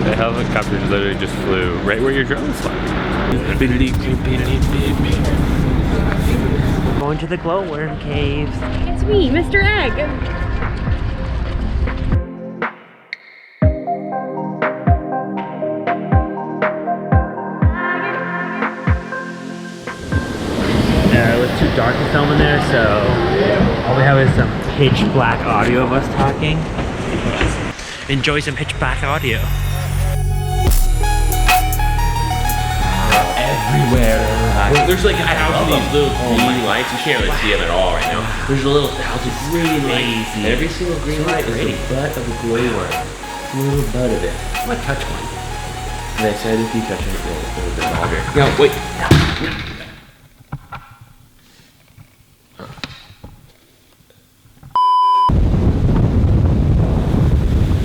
The helicopter literally just flew right where your drone is flying. Going to the glowworm caves. It's me, Mr. Egg. It was too dark to film in there, so all we have is some pitch black audio of us talking. Enjoy some pitch black audio. Everywhere. There's like a house with these little green lights. You can't really see them at all right now. There's a little house with green lights. Every single green light is the butt of a glowworm. The little butt of it. I'm gonna touch one. And they said if you touch it, it'll dissolve it. No, wait.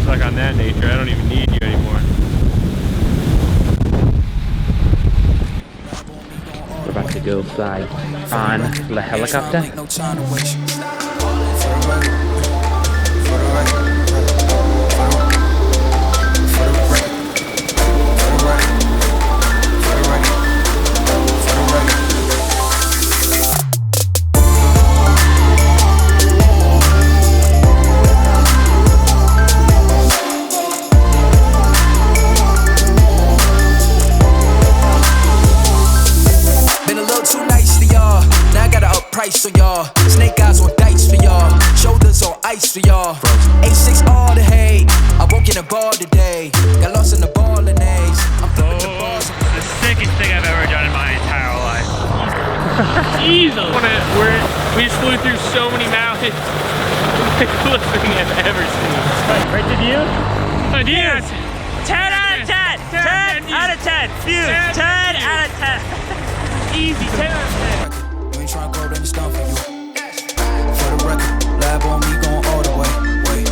Like on that nature, I don't even need you anymore. We're about to go fly on the helicopter. For y'all, snake eyes on dice for y'all, shoulders on ice for y'all. A6 all the hate, I won't get a ball today. Got lost in the ball and A's. I'm flipping the balls. The sickest thing I've ever done in my entire life. Easily. We just flew through so many mountains. The coolest thing I've ever seen. Right to view? Yes. 10 out of 10. 10 out of 10. View. 10 out of 10. Easy. 10 out of 10. Trying to go to the stone for you. For the record, lab on me going all the way. Wait.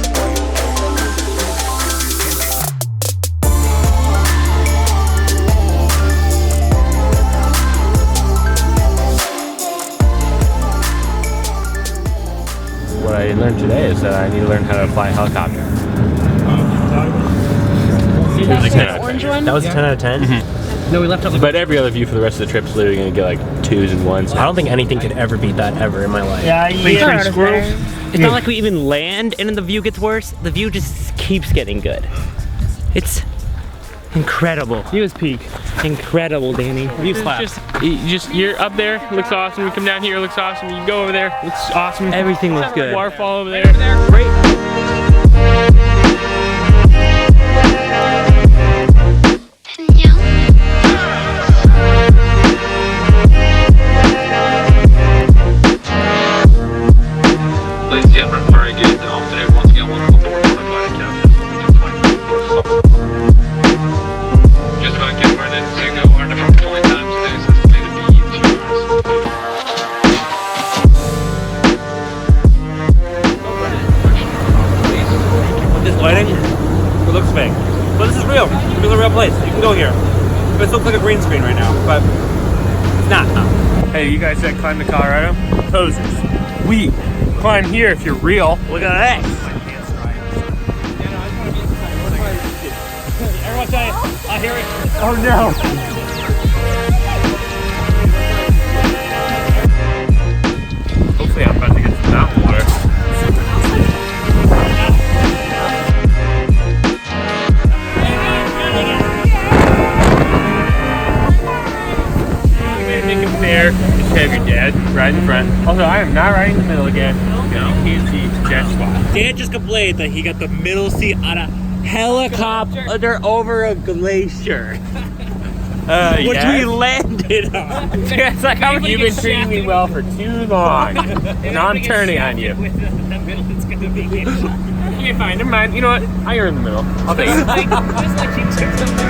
What I learned today is that I need to learn how to fly a helicopter. That was a 10 out of 10? Mm-hmm. No, we left off. But every other view for the rest of the trip is literally going to get like 2s and 1s. I don't think anything could ever beat that ever in my life. Yeah. Squirrels. It's not like we even land and then the view gets worse. The view just keeps getting good. It's incredible. View is peak. Incredible, Danny. View slap. You're up there, looks awesome. You come down here, it looks awesome. You go over there, looks awesome. Everything looks good. Waterfall over there. Great. Ladies and gentlemen, very good. Today, once again, welcome aboard on the Glacier captain. Just going to get ready to go on the front 20 times today, so it's going to be 2 hours. With this lighting, it looks fake. But this is real. This is a real place. You can go here. This looks like a green screen right now, but it's not. Hey, you guys that climb to Colorado? Posers. We climb here if you're real. Look at that. Everyone tell you, I hear it. Oh no! Hopefully I'm about to get some mountain water. There, just have your dad right in front. Also, I am not riding in the middle again. No, he's the jet spot. Dan just complained that he got the middle seat on a helicopter over a glacier, which we landed on. It's like, how you've been treating me well for too long. Now I'm turning on you. Okay, fine, never mind. You know what? You're in the middle. I'll take it. Just like you took something.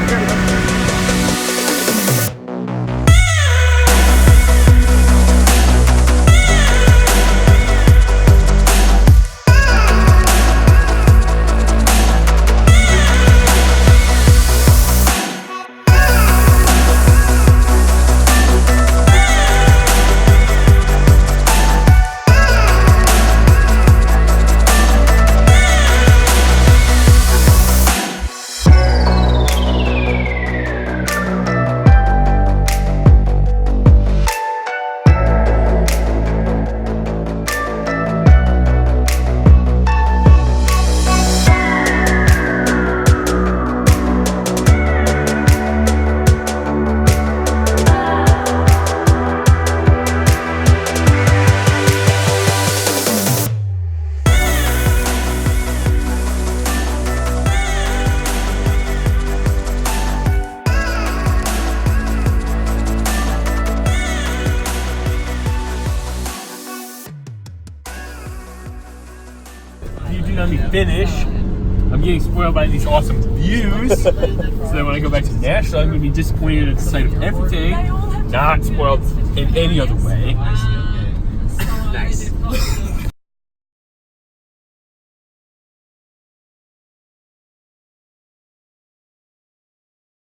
let me finish. I'm getting spoiled by these awesome views. So then when I go back to Nashville, I'm going to be disappointed at the sight of everything. Not spoiled in any other way. Nice.